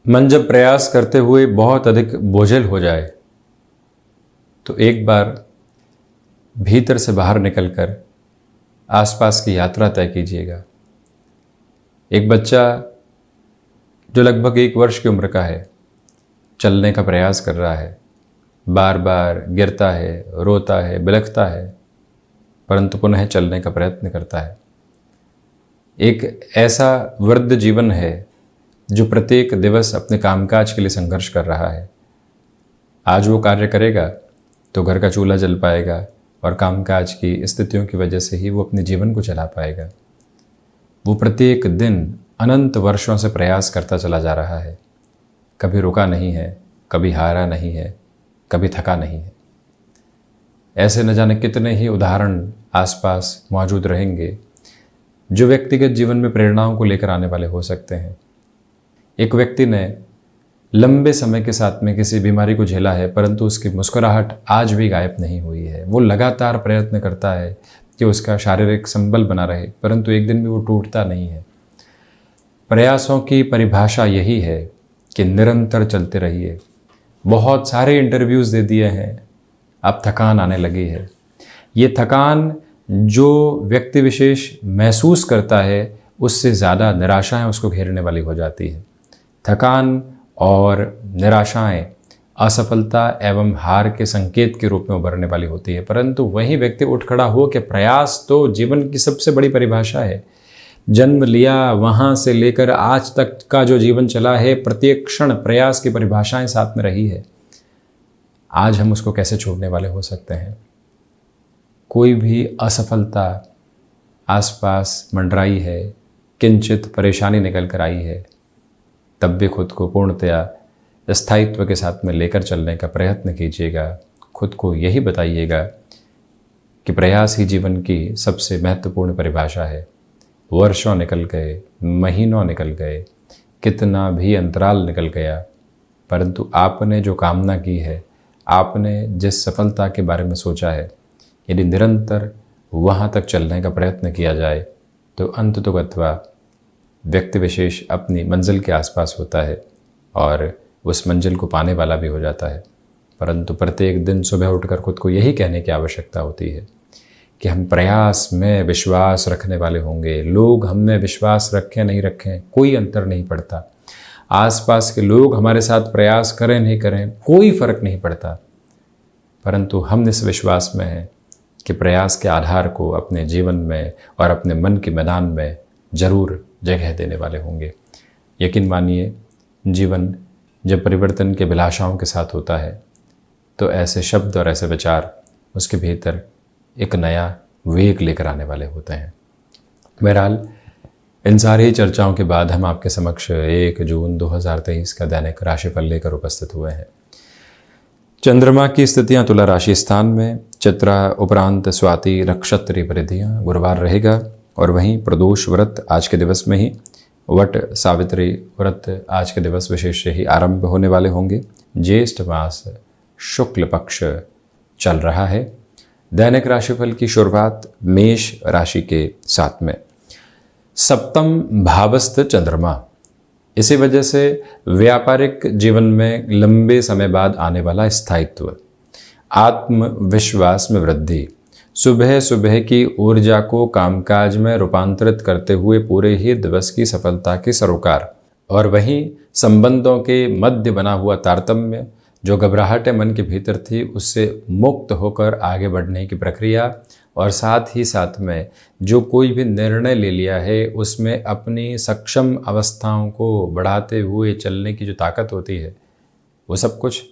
मन जब प्रयास करते हुए बहुत अधिक बोझिल हो जाए तो एक बार भीतर से बाहर निकलकर आसपास की यात्रा तय कीजिएगा। एक बच्चा जो लगभग 1 वर्ष की उम्र का है, चलने का प्रयास कर रहा है, बार बार गिरता है, रोता है, बिलखता है, परंतु पुनः चलने का प्रयत्न करता है। एक ऐसा वृद्ध जीवन है जो प्रत्येक दिवस अपने कामकाज के लिए संघर्ष कर रहा है। आज वो कार्य करेगा तो घर का चूल्हा जल पाएगा और कामकाज की स्थितियों की वजह से ही वो अपने जीवन को चला पाएगा। वो प्रत्येक दिन अनंत वर्षों से प्रयास करता चला जा रहा है, कभी रुका नहीं है, कभी हारा नहीं है, कभी थका नहीं है। ऐसे न जाने कितने ही उदाहरण आसपास मौजूद रहेंगे जो व्यक्तिगत जीवन में प्रेरणाओं को लेकर आने वाले हो सकते हैं। एक व्यक्ति ने लंबे समय के साथ में किसी बीमारी को झेला है, परंतु उसकी मुस्कुराहट आज भी गायब नहीं हुई है। वो लगातार प्रयत्न करता है कि उसका शारीरिक संबल बना रहे, परंतु एक दिन भी वो टूटता नहीं है। प्रयासों की परिभाषा यही है कि निरंतर चलते रहिए। बहुत सारे इंटरव्यूज़ दे दिए हैं, अब थकान आने लगी है। ये थकान जो व्यक्ति विशेष महसूस करता है, उससे ज़्यादा निराशाएं उसको घेरने वाली हो जाती है। थकान और निराशाएं असफलता एवं हार के संकेत के रूप में उभरने वाली होती है, परंतु वही व्यक्ति उठ खड़ा हो कि प्रयास तो जीवन की सबसे बड़ी परिभाषा है। जन्म लिया वहाँ से लेकर आज तक का जो जीवन चला है, प्रत्येक क्षण प्रयास की परिभाषाएं साथ में रही है। आज हम उसको कैसे छोड़ने वाले हो सकते हैं? कोई भी असफलता आसपास मंडराई है, किंचित परेशानी निकल कर आई है, तब भी खुद को पूर्णतया स्थायित्व के साथ में लेकर चलने का प्रयत्न कीजिएगा। खुद को यही बताइएगा कि प्रयास ही जीवन की सबसे महत्वपूर्ण परिभाषा है। वर्षों निकल गए, महीनों निकल गए, कितना भी अंतराल निकल गया, परंतु आपने जो कामना की है, आपने जिस सफलता के बारे में सोचा है, यदि निरंतर वहाँ तक चलने का प्रयत्न किया जाए तो अंततोगत्वा व्यक्ति विशेष अपनी मंजिल के आसपास होता है और उस मंजिल को पाने वाला भी हो जाता है। परंतु प्रत्येक दिन सुबह उठकर खुद को यही कहने की आवश्यकता होती है कि हम प्रयास में विश्वास रखने वाले होंगे। लोग हम में विश्वास रखें नहीं रखें, कोई अंतर नहीं पड़ता। आसपास के लोग हमारे साथ प्रयास करें नहीं करें, कोई फर्क नहीं पड़ता, परंतु हम इस विश्वास में हैं कि प्रयास के आधार को अपने जीवन में और अपने मन के मैदान में जरूर जगह देने वाले होंगे। यकीन मानिए, जीवन जब परिवर्तन के अभिलाषाओं के साथ होता है तो ऐसे शब्द और ऐसे विचार उसके भीतर एक नया वेग लेकर आने वाले होते हैं। बहरहाल, इन सारी चर्चाओं के बाद हम आपके समक्ष 1 जून 2023 का दैनिक राशिफल लेकर उपस्थित हुए हैं। चंद्रमा की स्थितियां तुला राशि स्थान में, चित्रा उपरांत स्वाति नक्षत्री परिधियां गुरुवार रहेगा, और वहीं प्रदोष व्रत आज के दिवस में ही, वट सावित्री व्रत आज के दिवस विशेष से ही आरंभ होने वाले होंगे। ज्येष्ठ मास शुक्ल पक्ष चल रहा है। दैनिक राशिफल की शुरुआत मेष राशि के साथ में। सप्तम भावस्थ चंद्रमा, इसी वजह से व्यापारिक जीवन में लंबे समय बाद आने वाला स्थायित्व, आत्मविश्वास में वृद्धि, सुबह सुबह की ऊर्जा को कामकाज में रूपांतरित करते हुए पूरे ही दिवस की सफलता की सरोकार, और वहीं संबंधों के मध्य बना हुआ तारतम्य, जो घबराहटें मन के भीतर थी उससे मुक्त होकर आगे बढ़ने की प्रक्रिया, और साथ ही साथ में जो कोई भी निर्णय ले लिया है उसमें अपनी सक्षम अवस्थाओं को बढ़ाते हुए चलने की जो ताकत होती है, वो सब कुछ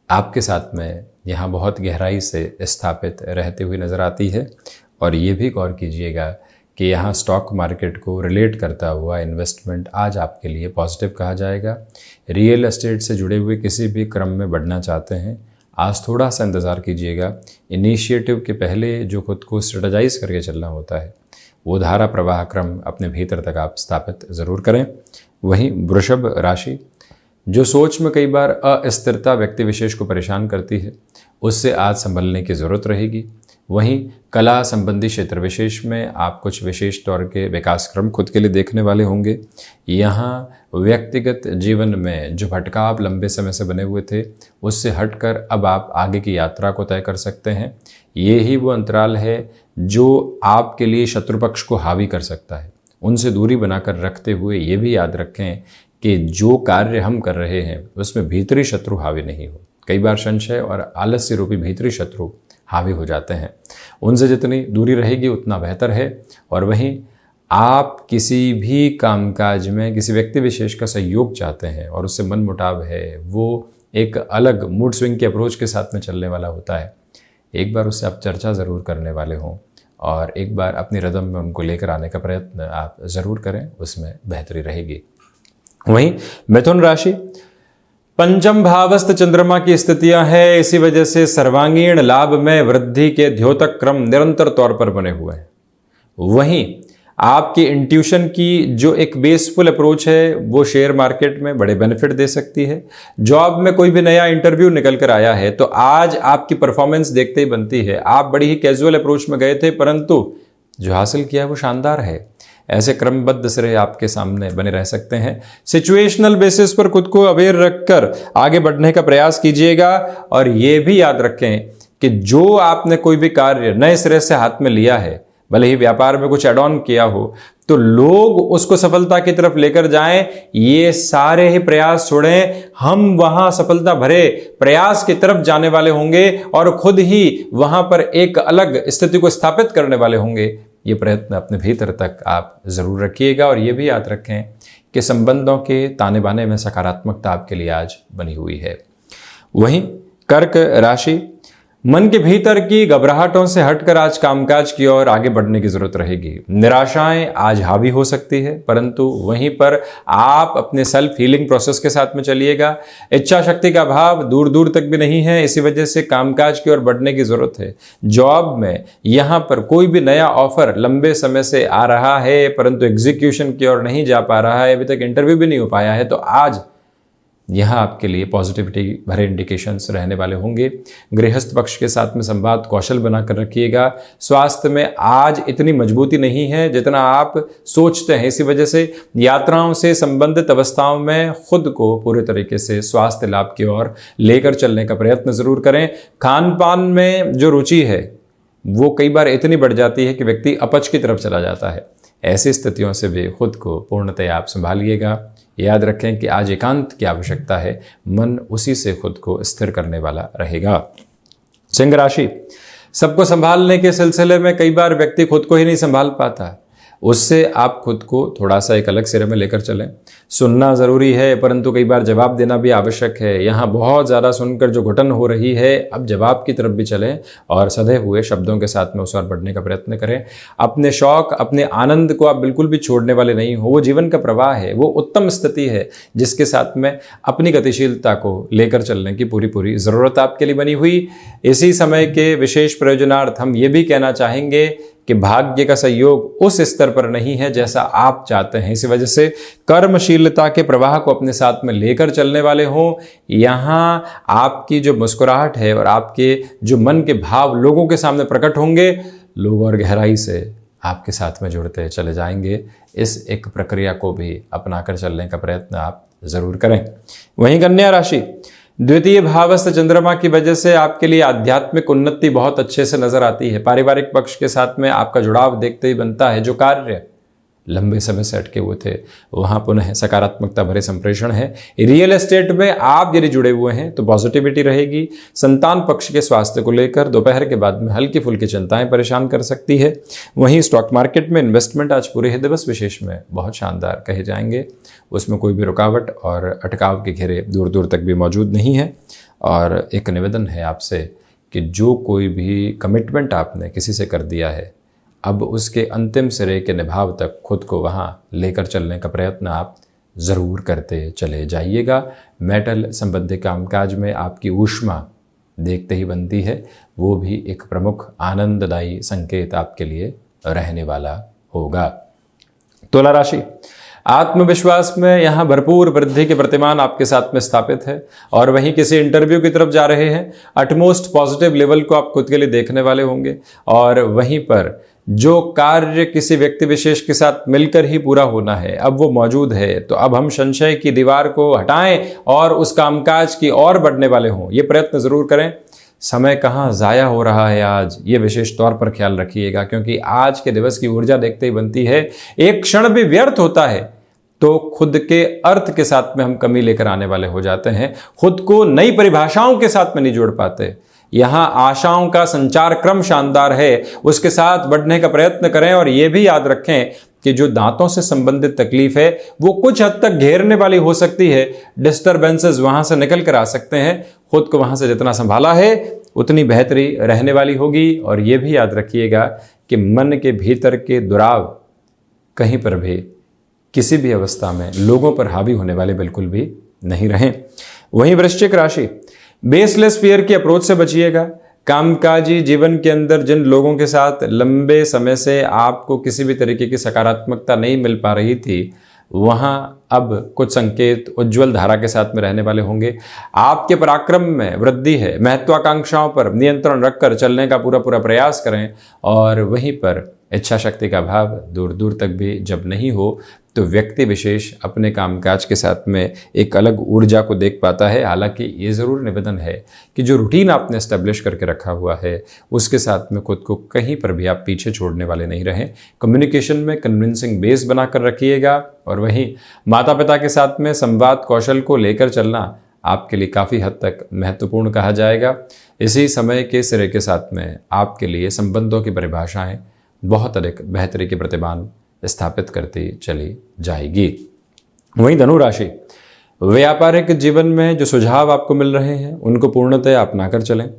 आपके साथ में यहाँ बहुत गहराई से स्थापित रहती हुई नज़र आती है। और ये भी गौर कीजिएगा कि यहाँ स्टॉक मार्केट को रिलेट करता हुआ इन्वेस्टमेंट आज आपके लिए पॉजिटिव कहा जाएगा। रियल एस्टेट से जुड़े हुए किसी भी क्रम में बढ़ना चाहते हैं, आज थोड़ा सा इंतज़ार कीजिएगा। इनिशिएटिव के पहले जो खुद को स्ट्रेटजाइज करके चलना होता है, वो धारा प्रवाह क्रम अपने भीतर तक आप स्थापित ज़रूर करें। वहीं वृषभ राशि, जो सोच में कई बार अस्थिरता व्यक्ति विशेष को परेशान करती है, उससे आज संभलने की ज़रूरत रहेगी। वहीं कला संबंधी क्षेत्र विशेष में आप कुछ विशेष तौर के विकास क्रम खुद के लिए देखने वाले होंगे। यहाँ व्यक्तिगत जीवन में जो भटकाव लंबे समय से बने हुए थे उससे हटकर अब आप आगे की यात्रा को तय कर सकते हैं। ये ही वो अंतराल है जो आपके लिए शत्रु पक्ष को हावी कर सकता है। उनसे दूरी बनाकर रखते हुए ये भी याद रखें कि जो कार्य हम कर रहे हैं उसमें भीतरी शत्रु हावी नहीं हो। कई बार संशय और आलस्य रूपी भीतरी शत्रु हावी हो जाते हैं। उनसे जितनी दूरी रहेगी उतना बेहतर है। और वहीं आप किसी भी कामकाज में किसी व्यक्ति विशेष का सहयोग चाहते हैं और उससे मनमुटाव है, वो एक अलग मूड स्विंग की अप्रोच के साथ में चलने वाला होता है, एक बार उससे आप चर्चा ज़रूर करने वाले हों और एक बार अपनी रदम में उनको लेकर आने का प्रयत्न आप ज़रूर करें, उसमें बेहतरी रहेगी। वहीं मिथुन राशि, पंचम भावस्थ चंद्रमा की स्थितियां हैं, इसी वजह से सर्वांगीण लाभ में वृद्धि के द्योतक क्रम निरंतर तौर पर बने हुए हैं। वहीं आपकी इंट्यूशन की जो एक बेसफुल अप्रोच है वो शेयर मार्केट में बड़े बेनिफिट दे सकती है। जॉब में कोई भी नया इंटरव्यू निकल कर आया है तो आज आपकी परफॉर्मेंस देखते ही बनती है। आप बड़ी ही कैजुअल अप्रोच में गए थे परंतु जो हासिल किया वो शानदार है। ऐसे क्रमबद्ध श्रेय आपके सामने बने रह सकते हैं। सिचुएशनल बेसिस पर खुद को अवेयर रखकर आगे बढ़ने का प्रयास कीजिएगा और ये भी याद रखें कि जो आपने कोई भी कार्य नए सिरे से हाथ में लिया है, भले ही व्यापार में कुछ एड ऑन किया हो, तो लोग उसको सफलता की तरफ लेकर जाएं, ये सारे ही प्रयास छोड़ें। हम वहां सफलता भरे प्रयास की तरफ जाने वाले होंगे और खुद ही वहां पर एक अलग स्थिति को स्थापित करने वाले होंगे। ये प्रयत्न अपने भीतर तक आप जरूर रखिएगा और ये भी याद रखें कि संबंधों के ताने बाने में सकारात्मकता आपके लिए आज बनी हुई है। वहीं कर्क राशि, मन के भीतर की घबराहटों से हटकर आज कामकाज की ओर आगे बढ़ने की जरूरत रहेगी। निराशाएं आज हावी हो सकती है परंतु वहीं पर आप अपने सेल्फ हीलिंग प्रोसेस के साथ में चलिएगा। इच्छा शक्ति का अभाव दूर दूर तक भी नहीं है, इसी वजह से कामकाज की ओर बढ़ने की जरूरत है। जॉब में यहाँ पर कोई भी नया ऑफर लंबे समय से आ रहा है परंतु एग्जीक्यूशन की ओर नहीं जा पा रहा है, अभी तक इंटरव्यू भी नहीं हो पाया है, तो आज यहाँ आपके लिए पॉजिटिविटी भरे इंडिकेशंस रहने वाले होंगे। गृहस्थ पक्ष के साथ में संवाद कौशल बनाकर रखिएगा। स्वास्थ्य में आज इतनी मजबूती नहीं है जितना आप सोचते हैं, इसी वजह से यात्राओं से संबंधित अवस्थाओं में खुद को पूरे तरीके से स्वास्थ्य लाभ की ओर लेकर चलने का प्रयत्न जरूर करें। खान पान में जो रुचि है वो कई बार इतनी बढ़ जाती है कि व्यक्ति अपच की तरफ चला जाता है। ऐसी स्थितियों से भी खुद को पूर्णतः आप संभालिएगा। याद रखें कि आज एकांत की आवश्यकता है, मन उसी से खुद को स्थिर करने वाला रहेगा। सिंह राशि, सबको संभालने के सिलसिले में कई बार व्यक्ति खुद को ही नहीं संभाल पाता, उससे आप खुद को थोड़ा सा एक अलग सिरे में लेकर चलें। सुनना ज़रूरी है परंतु कई बार जवाब देना भी आवश्यक है। यहाँ बहुत ज़्यादा सुनकर जो घुटन हो रही है, अब जवाब की तरफ भी चलें और सधे हुए शब्दों के साथ में उस ओर बढ़ने का प्रयत्न करें। अपने शौक, अपने आनंद को आप बिल्कुल भी छोड़ने वाले नहीं हो। वो जीवन का प्रवाह है, वो उत्तम स्थिति है जिसके साथ में अपनी गतिशीलता को लेकर चलने की पूरी पूरी ज़रूरत आपके लिए बनी हुई। इसी समय के विशेष प्रयोजनार्थ हम ये भी कहना चाहेंगे कि भाग्य का सहयोग उस स्तर पर नहीं है जैसा आप चाहते हैं, इसी वजह से कर्मशीलता के प्रवाह को अपने साथ में लेकर चलने वाले हों। यहाँ आपकी जो मुस्कुराहट है और आपके जो मन के भाव लोगों के सामने प्रकट होंगे, लोग और गहराई से आपके साथ में जुड़ते चले जाएंगे। इस एक प्रक्रिया को भी अपनाकर चलने का प्रयत्न आप जरूर करें। वहीं कन्या राशि, द्वितीय भावस्थ चंद्रमा की वजह से आपके लिए आध्यात्मिक उन्नति बहुत अच्छे से नजर आती है। पारिवारिक पक्ष के साथ में आपका जुड़ाव देखते ही बनता है। जो कार्य लंबे समय से अटके हुए थे वहां पुनः सकारात्मकता भरे संप्रेषण है। रियल एस्टेट में आप यदि जुड़े हुए हैं तो पॉजिटिविटी रहेगी। संतान पक्ष के स्वास्थ्य को लेकर दोपहर के बाद में हल्की फुल्की चिंताएं परेशान कर सकती है। वहीं स्टॉक मार्केट में इन्वेस्टमेंट आज पूरे ही दिवस विशेष में बहुत शानदार कहे जाएंगे। उसमें कोई भी रुकावट और अटकाव के घेरे दूर दूर तक भी मौजूद नहीं है। और एक निवेदन है आपसे कि जो कोई भी कमिटमेंट आपने किसी से कर दिया है, अब उसके अंतिम सिरे के निभाव तक खुद को वहाँ लेकर चलने का प्रयत्न आप ज़रूर करते चले जाइएगा। मेटल संबंधी कामकाज में आपकी ऊष्मा देखते ही बनती है, वो भी एक प्रमुख आनंददायी संकेत आपके लिए रहने वाला होगा। तुला राशि, आत्मविश्वास में यहाँ भरपूर वृद्धि के प्रतिमान आपके साथ में स्थापित है। और वहीं किसी इंटरव्यू की तरफ जा रहे हैं, अटमोस्ट पॉजिटिव लेवल को आप खुद के लिए देखने वाले होंगे। और वहीं पर जो कार्य किसी व्यक्ति विशेष के साथ मिलकर ही पूरा होना है, अब वो मौजूद है, तो अब हम संशय की दीवार को हटाएं और उस कामकाज की ओर बढ़ने वाले हों, ये प्रयत्न जरूर करें। समय कहाँ ज़ाया हो रहा है आज, ये विशेष तौर पर ख्याल रखिएगा, क्योंकि आज के दिवस की ऊर्जा देखते ही बनती है। एक क्षण भी व्यर्थ होता है तो खुद के अर्थ के साथ में हम कमी लेकर आने वाले हो जाते हैं, खुद को नई परिभाषाओं के साथ में नहीं जोड़ पाते। यहाँ आशाओं का संचार क्रम शानदार है, उसके साथ बढ़ने का प्रयत्न करें। और ये भी याद रखें कि जो दांतों से संबंधित तकलीफ है वो कुछ हद तक घेरने वाली हो सकती है, डिस्टर्बेंसेस वहां से निकल कर आ सकते हैं। खुद को वहां से जितना संभाला है उतनी बेहतरी रहने वाली होगी। और ये भी याद रखिएगा कि मन के भीतर के दुराव कहीं पर भी किसी भी अवस्था में लोगों पर हावी होने वाले बिल्कुल भी नहीं रहें। वहीं वृश्चिक राशि, बेसलेस फियर की अप्रोच से बचिएगा। कामकाजी जीवन के अंदर जिन लोगों के साथ लंबे समय से आपको किसी भी तरीके की सकारात्मकता नहीं मिल पा रही थी, वहां अब कुछ संकेत उज्जवल धारा के साथ में रहने वाले होंगे। आपके पराक्रम में वृद्धि है। महत्वाकांक्षाओं पर नियंत्रण रखकर चलने का पूरा प्रयास करें। और वहीं पर इच्छा शक्ति का अभाव दूर दूर तक भी जब नहीं हो तो व्यक्ति विशेष अपने कामकाज के साथ में एक अलग ऊर्जा को देख पाता है। हालांकि ये ज़रूर निवेदन है कि जो रूटीन आपने एस्टेब्लिश करके रखा हुआ है उसके साथ में खुद को कहीं पर भी आप पीछे छोड़ने वाले नहीं रहें। कम्युनिकेशन में कन्विंसिंग बेस बनाकर रखिएगा। और वहीं माता पिता के साथ में संवाद कौशल को लेकर चलना आपके लिए काफ़ी हद तक महत्वपूर्ण कहा जाएगा। इसी समय के सिरे के साथ में आपके लिए संबंधों की परिभाषाएं बहुत अधिक बेहतरी के प्रतिमान स्थापित करती चली जाएगी। वहीं धनु राशि, व्यापारिक जीवन में जो सुझाव आपको मिल रहे हैं उनको पूर्णतः अपनाकर चलें।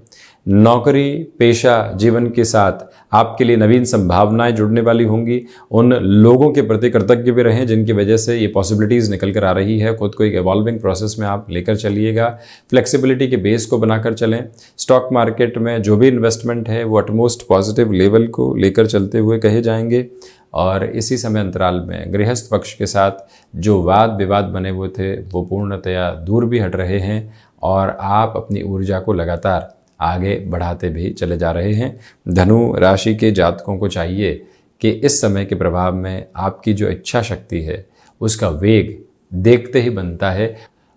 नौकरी पेशा जीवन के साथ आपके लिए नवीन संभावनाएं जुड़ने वाली होंगी। उन लोगों के प्रति कृतज्ञ भी रहें जिनकी वजह से ये पॉसिबिलिटीज़ निकल कर आ रही है। खुद को एक एवॉल्विंग प्रोसेस में आप लेकर चलिएगा। फ्लेक्सिबिलिटी के बेस को बनाकर चलें। स्टॉक मार्केट में जो भी इन्वेस्टमेंट है वो एटमोस्ट पॉजिटिव लेवल को लेकर चलते हुए कहे जाएंगे। और इसी समय अंतराल में गृहस्थ पक्ष के साथ जो वाद विवाद बने हुए थे वो पूर्णतया दूर भी हट रहे हैं और आप अपनी ऊर्जा को लगातार आगे बढ़ाते भी चले जा रहे हैं। धनु राशि के जातकों को चाहिए कि इस समय के प्रभाव में आपकी जो इच्छा शक्ति है उसका वेग देखते ही बनता है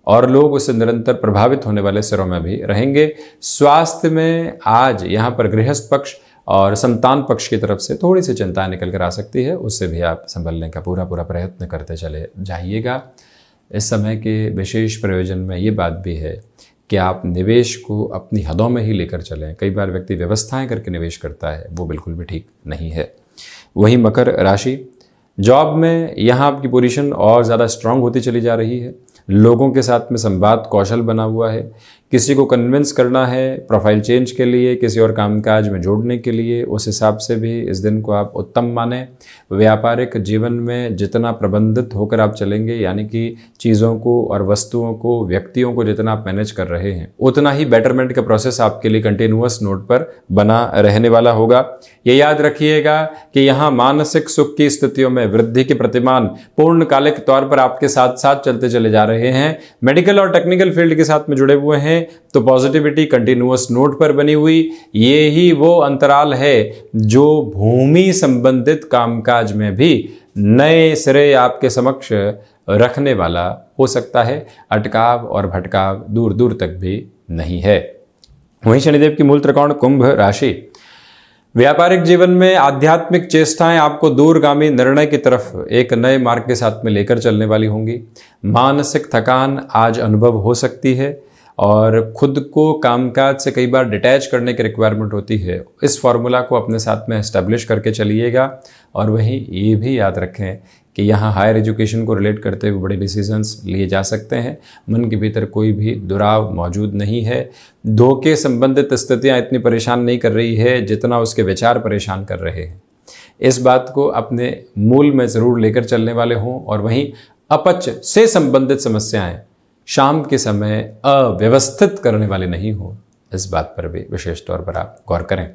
और लोग उससे निरंतर प्रभावित होने वाले सिरों में भी रहेंगे। स्वास्थ्य में आज यहाँ पर गृहस्थ पक्ष और संतान पक्ष की तरफ से थोड़ी सी चिंताएं निकल कर आ सकती है, उससे भी आप संभलने का पूरा प्रयत्न करते चले जाइएगा। इस समय के विशेष प्रयोजन में ये बात भी है कि आप निवेश को अपनी हदों में ही लेकर चलें। कई बार व्यक्ति व्यवस्थाएं करके निवेश करता है, वो बिल्कुल भी ठीक नहीं है। वहीं मकर राशि, जॉब में यहाँ आपकी पोजीशन और ज़्यादा स्ट्रांग होती चली जा रही है। लोगों के साथ में संवाद कौशल बना हुआ है। किसी को कन्विंस करना है प्रोफाइल चेंज के लिए, किसी और कामकाज में जोड़ने के लिए, उस हिसाब से भी इस दिन को आप उत्तम मानें। व्यापारिक जीवन में जितना प्रबंधित होकर आप चलेंगे, यानी कि चीज़ों को और वस्तुओं को व्यक्तियों को जितना आप मैनेज कर रहे हैं, उतना ही बेटरमेंट का प्रोसेस आपके लिए कंटिन्यूअस नोट पर बना रहने वाला होगा। ये याद रखिएगा कि यहाँ मानसिक सुख की स्थितियों में वृद्धि के प्रतिमान पूर्णकालिक तौर पर आपके साथ साथ चलते चले जा रहे हैं। मेडिकल और टेक्निकल फील्ड के साथ में जुड़े हुए हैं तो पॉजिटिविटी कंटिन्यूअस नोट पर बनी हुई। ये ही वो अंतराल है जो भूमि संबंधित कामकाज में भी नए सिरे आपके समक्ष रखने वाला हो सकता है। अटकाव और भटकाव दूर दूर तक भी नहीं है। वहीं शनिदेव की मूल त्रिकोण कुंभ राशि, व्यापारिक जीवन में आध्यात्मिक चेष्टाएं आपको दूरगामी निर्णय की तरफ एक नए मार्ग के साथ में लेकर चलने वाली होंगी। मानसिक थकान आज अनुभव हो सकती है और खुद को कामकाज से कई बार डिटैच करने की रिक्वायरमेंट होती है। इस फॉर्मूला को अपने साथ में एस्टेब्लिश करके चलिएगा। और वहीं ये भी याद रखें कि यहाँ हायर एजुकेशन को रिलेट करते हुए बड़े डिसीजंस लिए जा सकते हैं। मन के भीतर कोई भी दुराव मौजूद नहीं है। धोखे संबंधित स्थितियाँ इतनी परेशान नहीं कर रही है जितना उसके विचार परेशान कर रहे हैं। इस बात को अपने मूल में ज़रूर लेकर चलने वाले हों। और वहीं अपच से संबंधित समस्याएं शाम के समय अव्यवस्थित करने वाले नहीं हो, इस बात पर भी विशेष तौर पर आप गौर करें।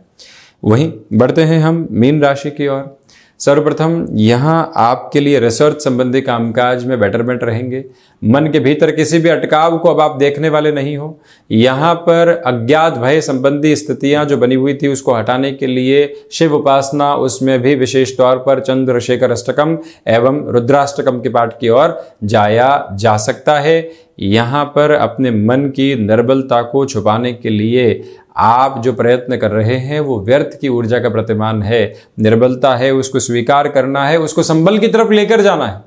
वहीं बढ़ते हैं हम मीन राशि की ओर। सर्वप्रथम यहाँ आपके लिए रिसर्च संबंधी कामकाज में बेटरमेंट रहेंगे। मन के भीतर किसी भी अटकाव को अब आप देखने वाले नहीं हो। यहाँ पर अज्ञात भय संबंधी स्थितियां जो बनी हुई थी उसको हटाने के लिए शिव उपासना, उसमें भी विशेष तौर पर चंद्रशेखर अष्टकम एवं रुद्राष्टकम के पाठ की ओर जाया जा सकता है। यहाँ पर अपने मन की निर्बलता को छुपाने के लिए आप जो प्रयत्न कर रहे हैं वो व्यर्थ की ऊर्जा का प्रतिमान है। निर्बलता है, उसको स्वीकार करना है, उसको संबल की तरफ लेकर जाना है।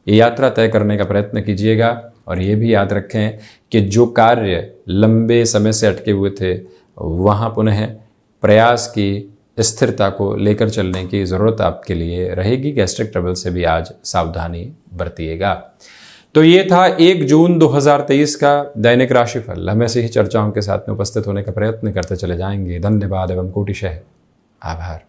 ये यात्रा तय करने का प्रयत्न कीजिएगा और ये भी याद रखें कि जो कार्य लंबे समय से अटके हुए थे वहाँ पुनः प्रयास की स्थिरता को लेकर चलने की ज़रूरत आपके लिए रहेगी। गैस्ट्रिक ट्रबल से भी आज सावधानी बरतिएगा। तो ये था 1 जून 2023 का दैनिक राशिफल। हम ऐसे ही चर्चाओं के साथ में उपस्थित होने का प्रयत्न करते चले जाएंगे। धन्यवाद एवं कोटिशः आभार।